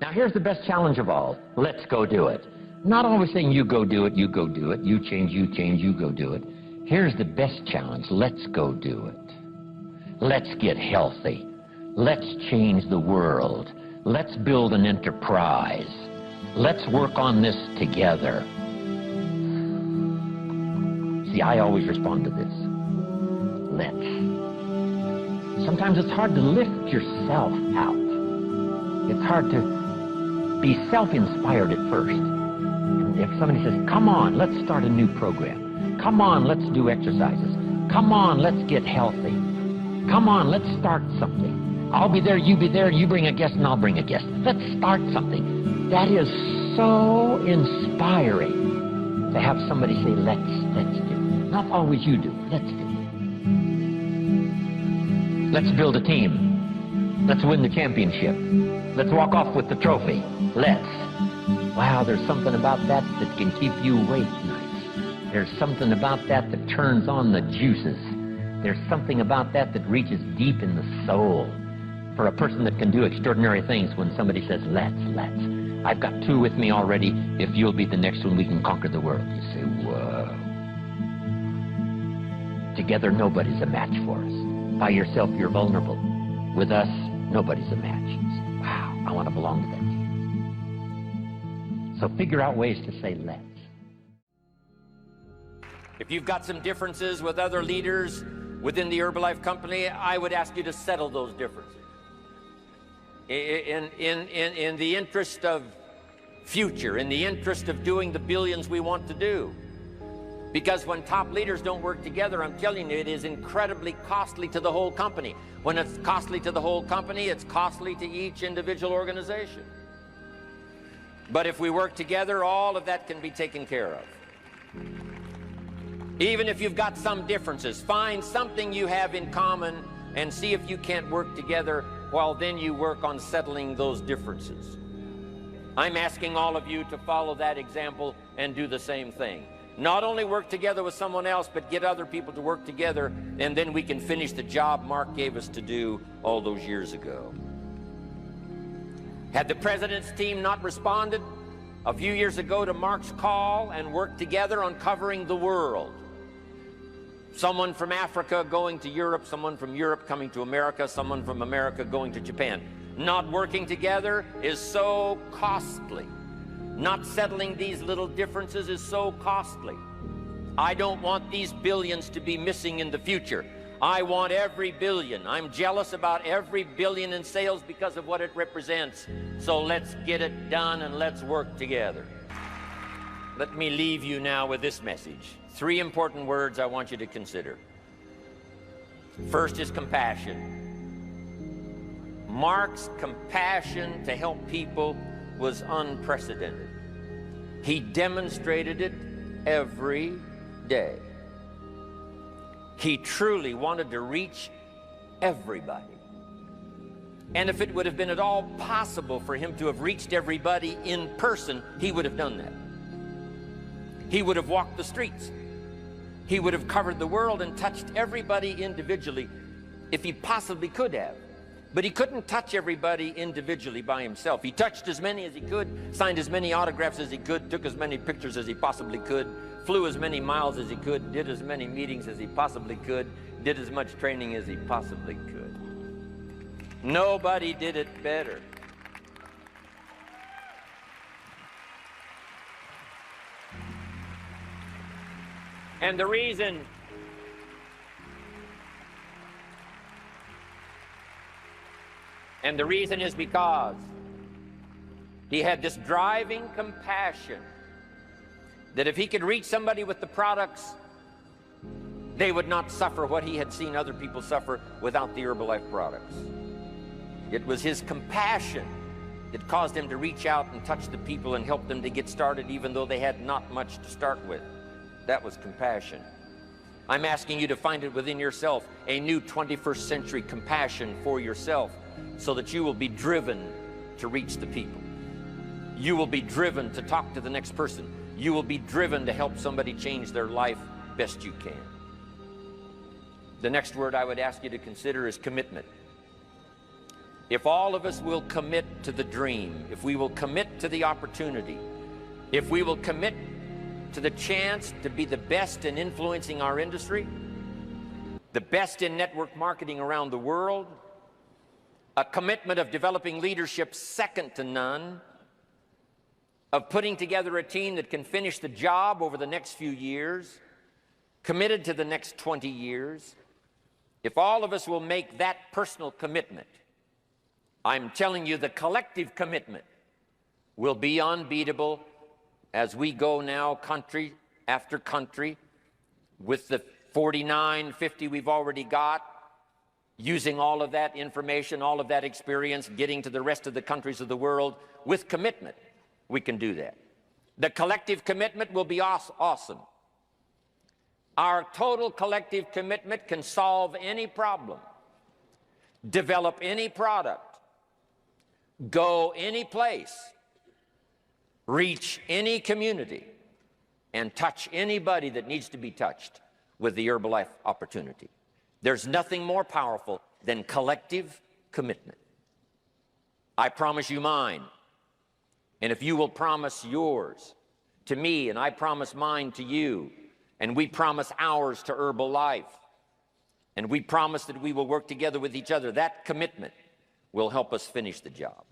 Now here's the best challenge of all. Let's go do it. Not always saying you go do it, you go do it, you change, you go do it. Here's the best challenge. Let's go do it. Let's get healthy. Let's change the world. Let's build an enterprise. Let's work on this together. See, I always respond to this. Let's. Sometimes it's hard to lift yourself out. It's hard to be self-inspired at first. And if somebody says, come on, let's start a new program. Come on, let's do exercises. Come on, let's get healthy. Come on, let's start something. I'll be there, you bring a guest, and I'll bring a guest. Let's start something. That is so inspiring to have somebody say, let's do. Not always you do, let's do. Let's build a team. Let's win the championship. Let's walk off with the trophy. Let's. Wow, there's something about that that can keep you awake nights. There's something about that that turns on the juices. There's something about that that reaches deep in the soul. For a person that can do extraordinary things when somebody says, let's. I've got two with me already. If you'll be the next one, we can conquer the world. You say, whoa. Together, nobody's a match for us. By yourself, you're vulnerable. With us, nobody's a match. You say, wow, I want to belong to that team. So figure out ways to say let's. If you've got some differences with other leaders within the Herbalife company, I would ask you to settle those differences. In the interest of future, in the interest of doing the billions we want to do. Because when top leaders don't work together, I'm telling you, it is incredibly costly to the whole company. When it's costly to the whole company, it's costly to each individual organization. But if we work together, all of that can be taken care of. Even if you've got some differences, find something you have in common and see if you can't work together, while then you work on settling those differences. I'm asking all of you to follow that example and do the same thing. Not only work together with someone else, but get other people to work together, and then we can finish the job Mark gave us to do all those years ago. Had the president's team not responded a few years ago to Mark's call and worked together on covering the world, someone from Africa going to Europe, someone from Europe coming to America, someone from America going to Japan, not working together is so costly. Not settling these little differences is so costly. I don't want these billions to be missing in the future. I want every billion. I'm jealous about every billion in sales because of what it represents. So let's get it done and let's work together. Let me leave you now with this message. 3 important words I want you to consider. First is compassion. Mark's compassion to help people was unprecedented. He demonstrated it every day. He truly wanted to reach everybody. And if it would have been at all possible for him to have reached everybody in person, he would have done that. He would have walked the streets. He would have covered the world and touched everybody individually if he possibly could have. But he couldn't touch everybody individually by himself. He touched as many as he could, signed as many autographs as he could, took as many pictures as he possibly could, flew as many miles as he could, did as many meetings as he possibly could, did as much training as he possibly could. Nobody did it better. And the reason is because he had this driving compassion that if he could reach somebody with the products, they would not suffer what he had seen other people suffer without the Herbalife products. It was his compassion that caused him to reach out and touch the people and help them to get started even though they had not much to start with. That was compassion. I'm asking you to find it within yourself, a new 21st century compassion for yourself, so that you will be driven to reach the people. You will be driven to talk to the next person. You will be driven to help somebody change their life best you can. The next word I would ask you to consider is commitment. if all of us will commit to the dream, if we will commit to the opportunity, if we will commit to the chance to be the best in influencing our industry, the best in network marketing around the world, a commitment of developing leadership second to none, of putting together a team that can finish the job over the next few years, committed to the next 20 years, if all of us will make that personal commitment, I'm telling you the collective commitment will be unbeatable as we go now country after country with the 49, 50 we've already got, using all of that information, all of that experience, getting to the rest of the countries of the world with commitment. We can do that. The collective commitment will be awesome. Our total collective commitment can solve any problem, develop any product, go any place, reach any community, and touch anybody that needs to be touched with the Herbalife opportunity. There's nothing more powerful than collective commitment. I promise you mine. And if you will promise yours to me, and I promise mine to you, and we promise ours to Herbalife, and we promise that we will work together with each other, that commitment will help us finish the job.